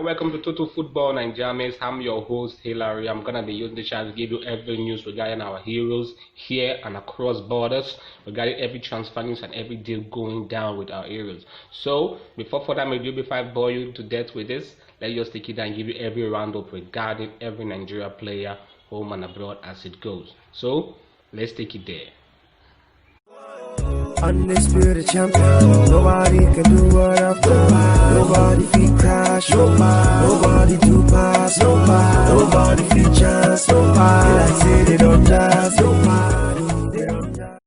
welcome to Total Football Nigeria. I'm your host, Hilary. I'm gonna be using the chance to give you every news regarding our heroes here and across borders, regarding every transfer news and every deal going down with our heroes. So, before further ado, before I bore you to death with this, let's just take it down and give you every roundup regarding every Nigeria player, home and abroad, as it goes. So, let's take it there. Undisputed champion. Nobody can do what I've done. Nobody feet crash. Nobody do pass. Nobody feet chance. Nobody like say they don't dance. Nobody they don't dance.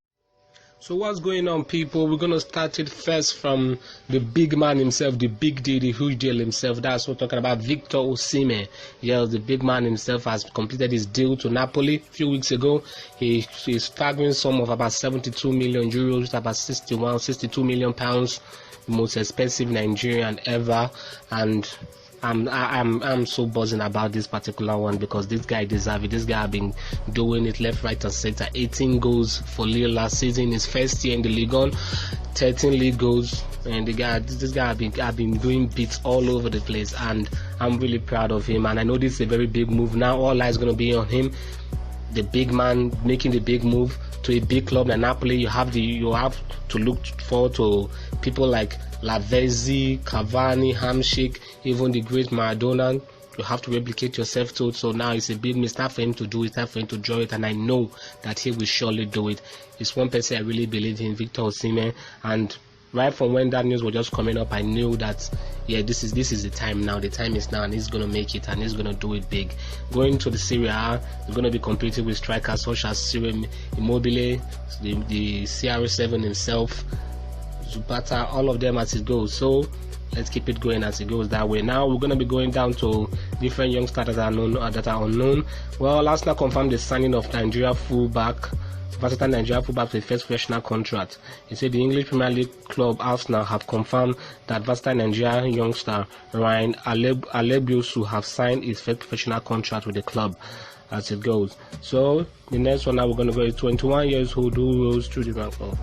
So what's going on, people? We're gonna start it first from the big man himself, the big deal, the huge deal himself. That's what we're talking about. Victor Osimhen. Yes, the big man himself has completed his deal to Napoli a few weeks ago. He's staggering sum of about 72 million euros, about 62 million pounds, the most expensive Nigerian ever. And I'm so buzzing about this particular one because this guy deserves it. This guy have been doing it left, right, and center. 18 goals for Lille last season. His first year in the league on 13 league goals, and this guy have been doing beats all over the place, and I'm really proud of him. And I know this is a very big move. Now all eyes gonna be on him, the big man making the big move to a big club like Napoli. You have to look forward to people like Lavezzi, Cavani, Hamsik, even the great Maradona. You have to replicate yourself too. So now it's a big mistake for him to do it, time for him to draw it, and I know that he will surely do it. It's one person I really believe in, Victor Osimhen, and right from when that news was just coming up, I knew that this is the time now. The time is now, and he's gonna make it, and he's gonna do it big. Going to the Serie A, he's gonna be competing with strikers such as Ciro Immobile, the CR7 himself, Zapata, all of them as it goes. So let's keep it going as it goes that way. Now we're gonna be going down to different youngsters that are unknown. Well, Arsenal confirmed the signing of Nigeria fullback. Versatile Nigeria fullback with the first professional contract. He said the English Premier League club Arsenal have confirmed that versatile Nigeria youngster Ryan Alebiosu have signed his first professional contract with the club as it goes. So the next one now we're going to go is 21 years old who rose through the rank of.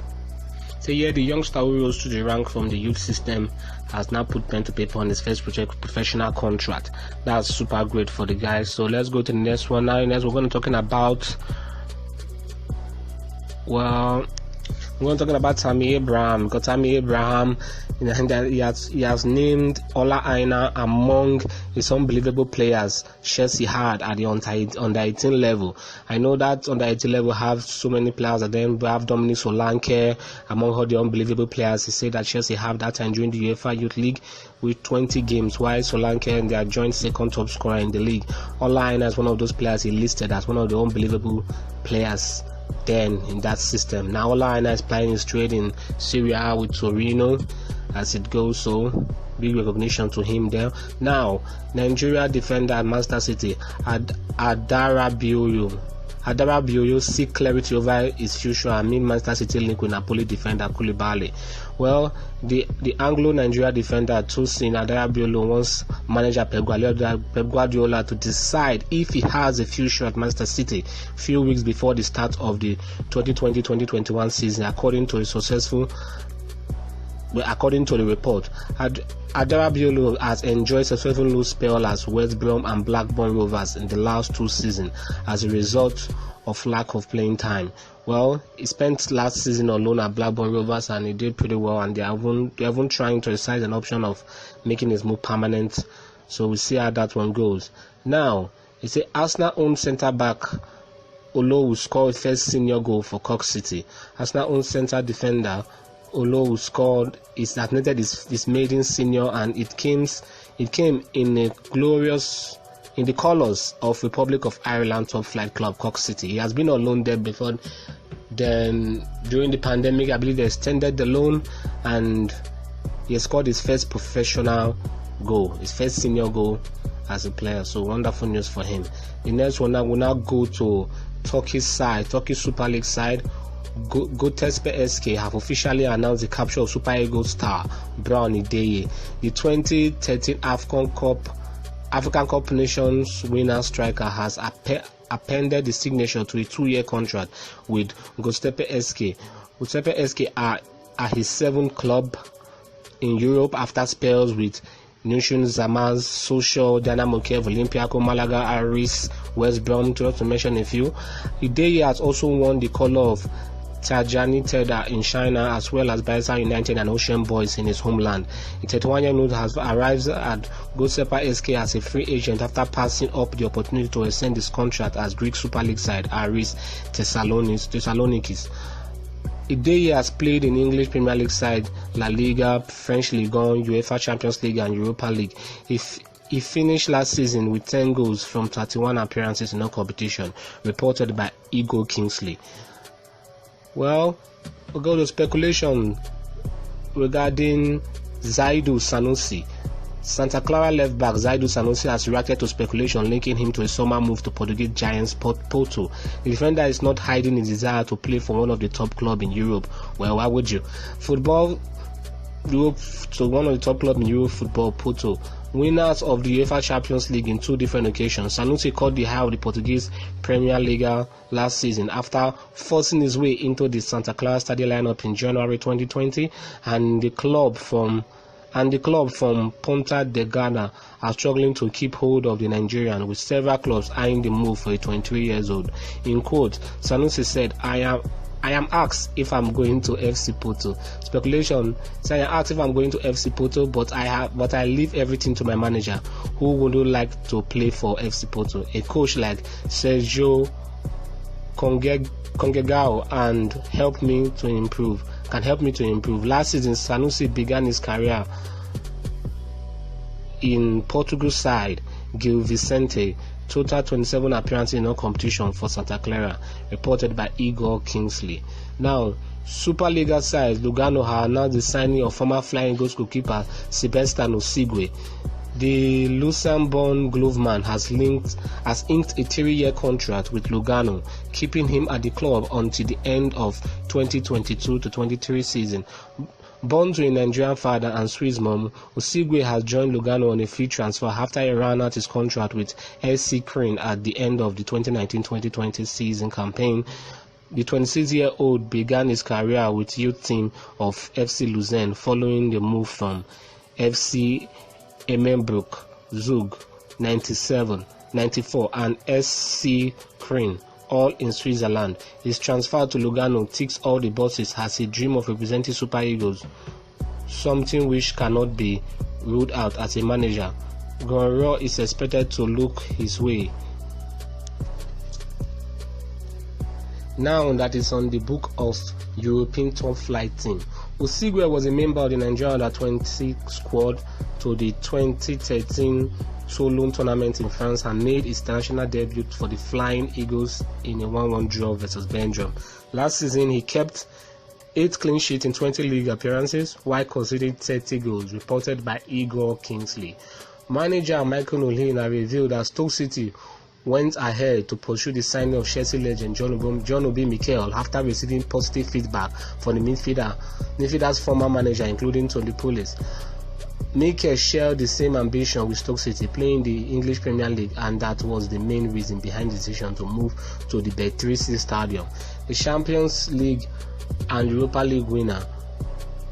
So yeah, the youngster who rose to the rank from the youth system has now put pen to paper on his first professional contract. That's super great for the guys. So let's go to the next one now. Next we're going to be talking about, well, we're talking about Tammy Abraham, because Tammy Abraham, he has named Ola Aina among his unbelievable players Chelsea had at the under 18 level. I know that under 18 level have so many players, and then we have Dominic Solanke among all the unbelievable players. He said that Chelsea have that time during the UEFA Youth League with 20 games, while Solanke and they are joint second top scorer in the league. Ola Aina is one of those players he listed as one of the unbelievable players then in that system. Now Ola Aina is playing his trade in Serie A with Torino as it goes, so big recognition to him there. Now Nigeria defender at Manchester City, Adara Bioyo seek clarity over his future amid Manchester City link with Napoli defender Koulibaly. Well, the Anglo-Nigeria defender Tosin Adara Bioyo wants manager Pep Guardiola to decide if he has a future at Manchester City few weeks before the start of the 2020-2021 season, according to the report. Adara Bioyo has enjoyed successful low spell as West Brom and Blackburn Rovers in the last two seasons as a result of lack of playing time. Well, he spent last season on loan at Blackburn Rovers and he did pretty well, and they're even trying to decide an option of making his move permanent. So we'll see how that one goes. Now, it's a Arsenal-owned centre-back Olo will score his first senior goal for Cork City. Arsenal-owned centre defender Olo scored admitted his maiden senior, and it came in the colours of Republic of Ireland top flight club Cork City. He has been on loan there before. Then during the pandemic, I believe they extended the loan, and he scored his first professional goal, his first senior goal as a player. So wonderful news for him. The next one will now go to Turkey Super League side. Göztepe SK have officially announced the capture of Super Eagles star Brown Ideye. The 2013 African Cup Nations winner striker has appended the signature to a 2-year contract with Göztepe SK. Göztepe SK are his 7th club in Europe after spells with Nushin, Zamaz, Social, Dynamo Kiev, Olympiacos, Malaga, Aris, West Brom, to mention a few. Ideye has also won the color of Tajani Teda in China, as well as Bayelsa United and Ocean Boys in his homeland. The 31-year-old has arrived at Godsepa SK as a free agent after passing up the opportunity to extend his contract as Greek Super League side Aris Thessaloniki. Ideye has played in English Premier League side La Liga, French Ligue 1, UEFA Champions League and Europa League. He finished last season with 10 goals from 31 appearances in all competition, reported by Igor Kingsley. Well, we'll go to speculation regarding Zaidu Sanusi. Santa Clara left back Zaidu Sanusi has reacted to speculation linking him to a summer move to Portuguese giants Porto. The defender is not hiding his desire to play for one of the top clubs in Europe. Well, why would you? Football Europe to one of the top clubs in Europe football, Porto. Winners of the UEFA Champions League in 2 different occasions. Sanusi caught the high of the Portuguese Premier League last season after forcing his way into the Santa Clara Stadium lineup in January 2020, and the club from Ponta Delgada are struggling to keep hold of the Nigerian, with several clubs eyeing the move for a 23-year-old. In quote, Sanusi said, I am asked if I'm going to FC Porto. Speculation say I asked if I'm going to FC Porto, but I leave everything to my manager, who wouldn't like to play for FC Porto. A coach like Sergio Congegao and can help me to improve. Last season, Sanusi began his career in Portugal side Gil Vicente. Total 27 appearances in all competition for Santa Clara, reported by Igor Kingsley. Now, Superliga side Lugano have announced the signing of former Flying Eagles goalkeeper Sebastian Osigwe. The Luxembourg Gloveman has inked a 3-year contract with Lugano, keeping him at the club until the end of 2022-23 season. Born to a Nigerian father and Swiss mom, Osigwe has joined Lugano on a free transfer after he ran out his contract with SC Crane at the end of the 2019-2020 season campaign. The 26-year-old began his career with youth team of FC Luzern following the move from FC Emmenbroek, Zug 97, 94 and SC Crane, all in Switzerland. His transfer to Lugano ticks all the boxes as he dreams of representing Super Eagles, something which cannot be ruled out as a manager. Gonro is expected to look his way. Now that is on the book of European top flight team. Osigwe was a member of the Nigerian Under-20 squad to the 2013 Toulon tournament in France and made his international debut for the Flying Eagles in a 1-1 draw versus Belgium. Last season, he kept 8 clean sheets in 20 league appearances while conceding 30 goals, reported by Igor Kingsley. Manager Michael O'Leary revealed that Stoke City went ahead to pursue the signing of Chelsea legend John Obi Mikel after receiving positive feedback from the midfielder's former manager, including Tony Pulis. Mikel shared the same ambition with Stoke City, playing the English Premier League, and that was the main reason behind the decision to move to the Bet3C Stadium. The Champions League and Europa League winner,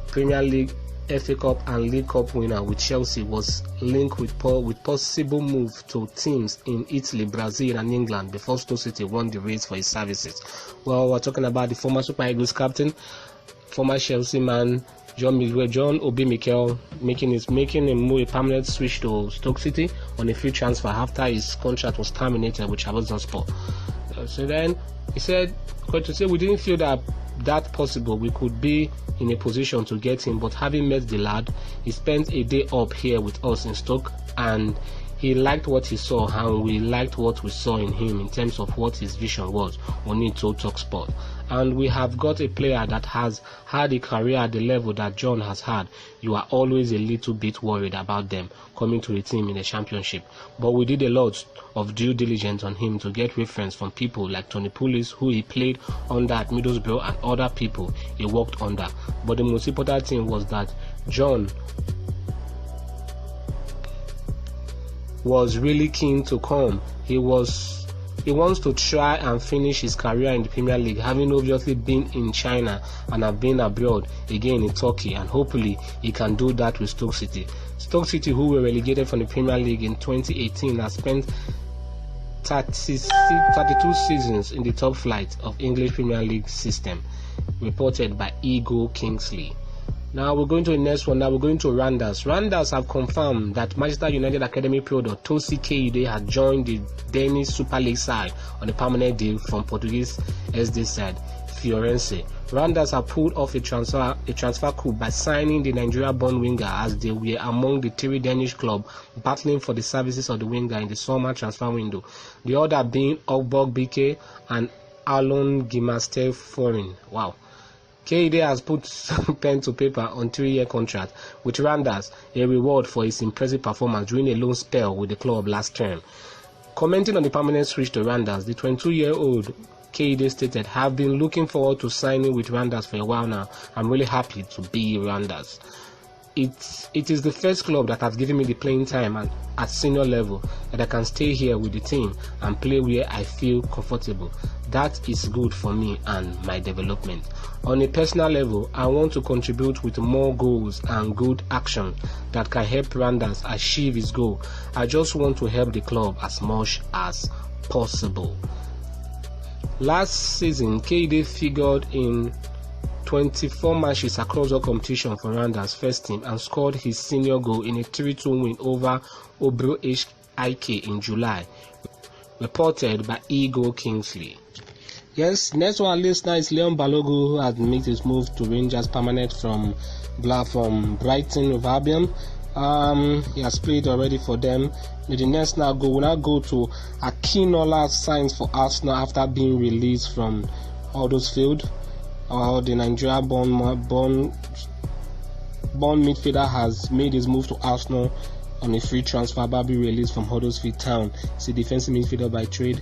Premier League, FA Cup and League Cup winner with Chelsea was linked with possible move to teams in Italy, Brazil and England before Stoke City won the race for his services. Well, we're talking about the former Super Eagles captain, former Chelsea man, John Obi Mikel, making a permanent switch to Stoke City on a free transfer after his contract was terminated with Trabzonspor. So then he said, we didn't feel that possible. We could be in a position to get him, but having met the lad, he spent a day up here with us in Stoke, and he liked what he saw, and we liked what we saw in him in terms of what his vision was on it to TalkSport. And we have got a player that has had a career at the level that John has had. You are always a little bit worried about them coming to the team in the championship. But we did a lot of due diligence on him to get reference from people like Tony Pulis, who he played under at Middlesbrough, and other people he worked under. But the most important thing was that John was really keen to come. He was He wants to try and finish his career in the Premier League, having obviously been in China and have been abroad again in Turkey, and hopefully he can do that with Stoke City. Stoke City, who were relegated from the Premier League in 2018, has spent 32 seasons in the top flight of English Premier League system, reported by Ego Kingsley. Now we're going to the next one. Now we're going to Randers. Randers have confirmed that Manchester United Academy product Tosi Kehinde has joined the Danish Super League side on a permanent deal from Portuguese SD side Fiorense. Randers have pulled off a transfer coup by signing the Nigeria-born winger, as they were among the 3 Danish clubs battling for the services of the winger in the summer transfer window. The other being Ogborg Bike and Alon Gimaste Foreign. Wow. Kehinde has put pen to paper on 3-year contract with Randers, a reward for his impressive performance during a loan spell with the club last term. Commenting on the permanent switch to Randers, the 22-year-old Kehinde stated, "Have been looking forward to signing with Randers for a while now. I'm really happy to be Randers. It is the first club that has given me the playing time at senior level, that I can stay here with the team and play where I feel comfortable. That is good for me and my development. On a personal level, I want to contribute with more goals and good action that can help Randers achieve its goal. I just want to help the club as much as possible." Last season, Kehinde figured in 24 matches across all competition for Randers first team and scored his senior goal in a 3-2 win over Obro HIK in July, reported by Ego Kingsley. Yes, next one on our list now is Leon Balogun, who has made his move to Rangers permanent from Brighton of Albion. He has played already for them. The next now will now go to Akinola, signs for Arsenal after being released from Huddersfield. The Nigeria-born midfielder has made his move to Arsenal on a free transfer, but be released from Huddersfield Town. He's a defensive midfielder by trade.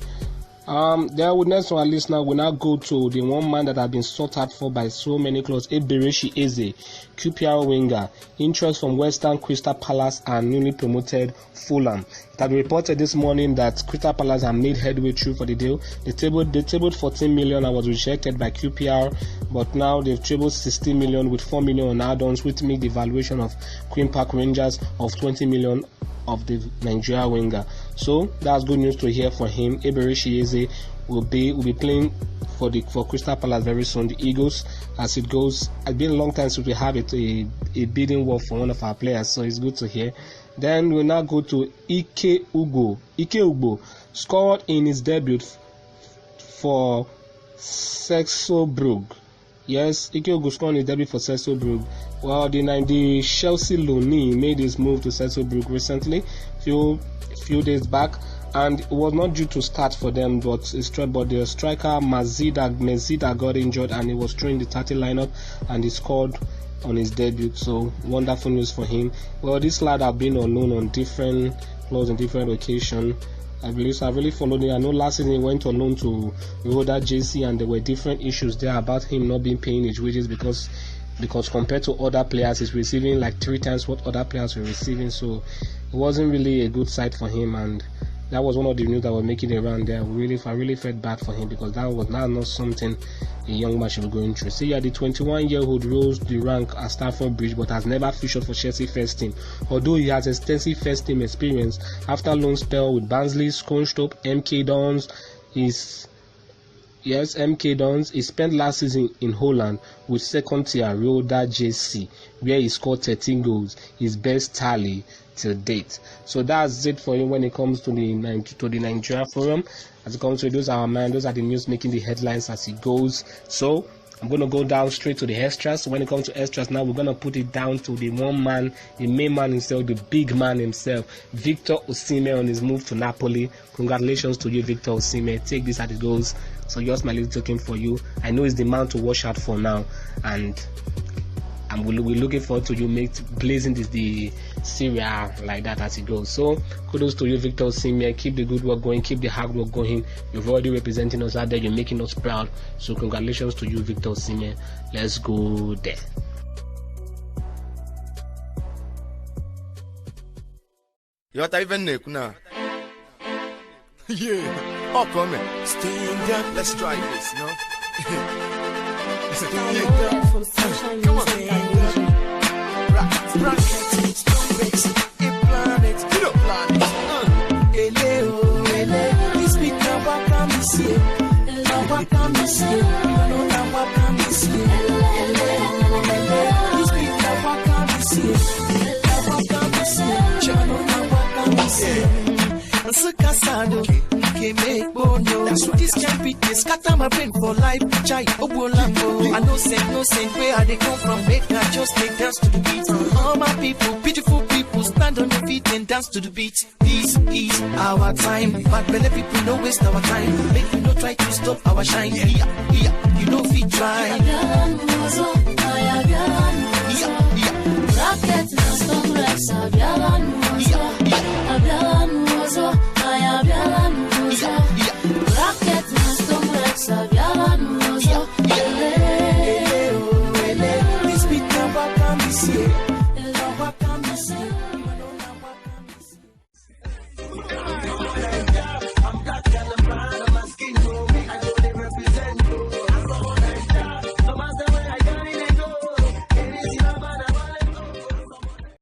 There would next on our list now will now go to the one man that has been sought out for by so many clubs, Eberechi Eze, QPR winger, interest from West Ham, Crystal Palace and newly promoted Fulham. It had been reported this morning that Crystal Palace have made headway through for the deal. They tabled 14 million and was rejected by QPR, but now they've tabled 16 million with 4 million on add-ons, which make the valuation of Queen Park Rangers of 20 million of the Nigeria winger. So that's good news to hear for him. Eberechi Eze will be playing for Crystal Palace very soon. The Eagles, as it goes, it's been a long time since we have a bidding war for one of our players, so it's good to hear. Then we'll now go to Ike Ugbo. Ike Ugbo scored in his debut for Saxo-Brugge. Yes, Ike Ugbo scored in his debut for Saxo-Brugge. Well, the Chelsea loanee made his move to Saxo-Brugge recently, few days back, and it was not due to start for them, but the striker Mezida got injured and he was thrown in the 30 lineup and he scored on his debut. So wonderful news for him. Well, this lad have been on loan on different clubs on different occasions. I believe so. I really followed it. I know last season he went on loan to Roda JC and there were different issues there about him not being paying his wages because compared to other players, he's receiving like 3 times what other players were receiving. So it wasn't really a good sight for him, and that was one of the news that was making it around there. I really felt bad for him because that was not something a young man should be going through. See, the 21-year-old rose the rank at Stamford Bridge but has never featured for Chelsea first team, although he has extensive first team experience after loan spell with Barnsley, Scunthorpe, MK Dons. MK Dons. He spent last season in Holland with second tier Roda JC, where he scored 13 goals, his best tally till date. So that's it for him when it comes to the Nigeria Forum. As it comes to those are the news making the headlines as it goes. So I'm going to go down straight to the extras. When it comes to extras now, we're going to put it down to the one man, the main man himself, the big man himself, Victor Osimhen, on his move to Napoli. Congratulations to you, Victor Osimhen. Take this as it goes. So just my little token for you. I know it's the man to watch out for now, and we're looking forward to you blazing the Syria like that as it goes. So kudos to you, Victor Osimhen. Keep the good work going, keep the hard work going. You've already representing us out there, you're making us proud. So congratulations to you, Victor Osimhen. Let's go there. You even now. Yeah. Oh, come here. Stand up. Let's try this, no? Stand up. Come on. Rocket, stones, a planet, get up, planet. Eleo, Eleo. This beat now what can we see? What can we see? No, now what can we see? This beat now what can we see? What can we see? No, now what can we see? Casado, que make bono. This can't be this. Scatter my brain for life. Chai, Obolambo. I no sense where I they come from. Make I just make dance to the beat. All my people, beautiful people, stand on your feet and dance to the beat. This is our time. Bad belly people, no waste our time. Make you no try to stop our shine. Yeah, you know feet try. Rocket, stone, Rex, Abialan, Abialan,